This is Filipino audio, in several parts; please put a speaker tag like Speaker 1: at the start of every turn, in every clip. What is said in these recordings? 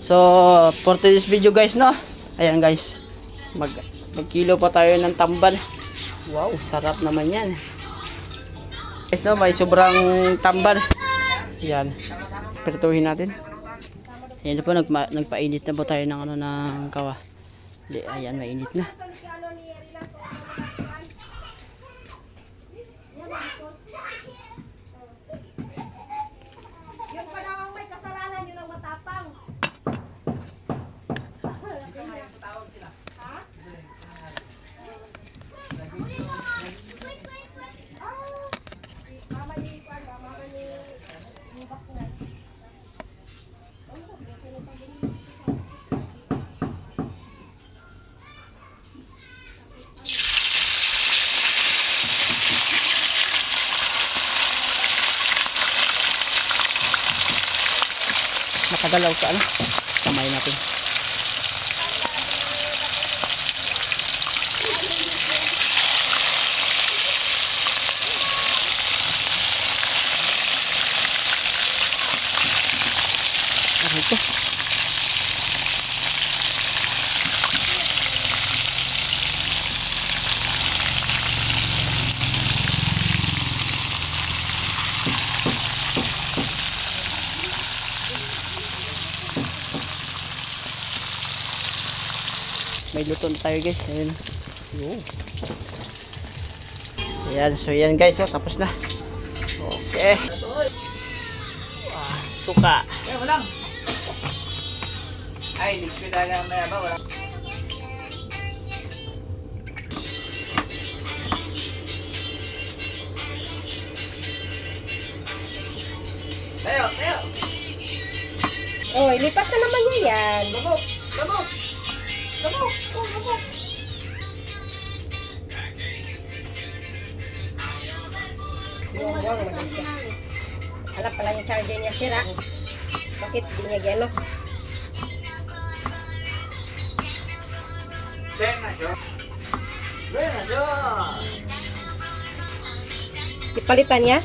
Speaker 1: So, for today's video guys, no? Ayan guys. Magkilo pa tayo ng tambal. Wow, sarap naman yan. Guys, no? May sobrang tambal. Ayan. Pertuhin natin. Ayan po, nagpainit na po tayo ng, ng kawa. Ayan, mainit na.
Speaker 2: Yung panahon may kasalanan, yun ang matapang.
Speaker 1: Nakagalaw sa kamay natin. Ito. May luto na tayo guys. Ayan. Ayan. So yan guys. Tapos na. Okay. Suka.
Speaker 3: Walang. Ay, liquid na may ba? Walang. Tayo.
Speaker 2: Oh, lipat na naman niya yan.
Speaker 3: Labok.
Speaker 2: Alam pala yung charger niya sira. Bakit di niya gano? Ipalitan niya?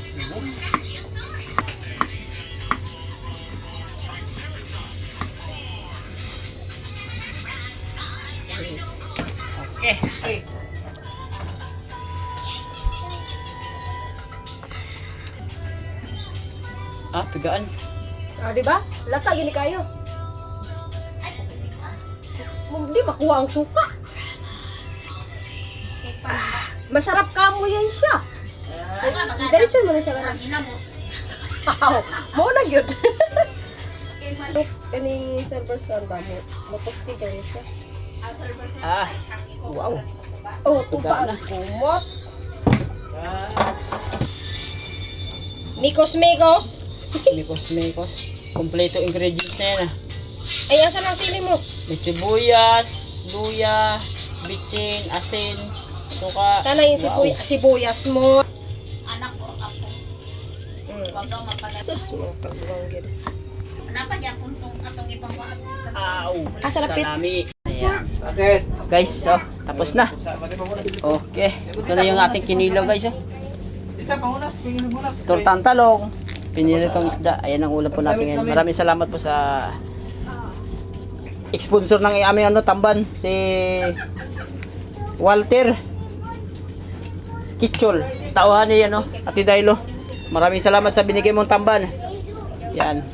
Speaker 1: Okay. Pigaan.
Speaker 2: Diba? Lata gini kayo. Hindi makuha ang suka. Masarap ka mo yan siya. Diretso mo na siya. Wow, mo na yun. Kaning server son ba mo? Maposti ka rin siya.
Speaker 1: Wow.
Speaker 2: Oh,
Speaker 1: Pigaan na.
Speaker 2: kumot. Mikos.
Speaker 1: Mikos. Kompleto ingredients na yan
Speaker 2: Ay, asan ang sili mo?
Speaker 1: May sibuyas, luya, bitsin, asin, suka.
Speaker 2: Sana yung sibuyas mo.
Speaker 4: Anak ko ako. Wag daw mapalag.
Speaker 2: Sus mo, pagbanggit.
Speaker 4: Napa diya puntong atong ipangwaat sa
Speaker 2: Sa lapit.
Speaker 1: Salami. Ayan.
Speaker 3: Bakit?
Speaker 1: Guys, tapos na. Okay. Ito na yung ating kinilaw guys.
Speaker 3: Tita, pangunas. Pingin mo munas.
Speaker 1: Tortang talong, piniritong isda. Ayan ang ulam po natin ngayon. Maraming salamat po sa sponsor ng aming tamban, si Walter Kitchol. Tauhan niya Ate Dailo. Maraming salamat sa binigay mong tamban. Yan.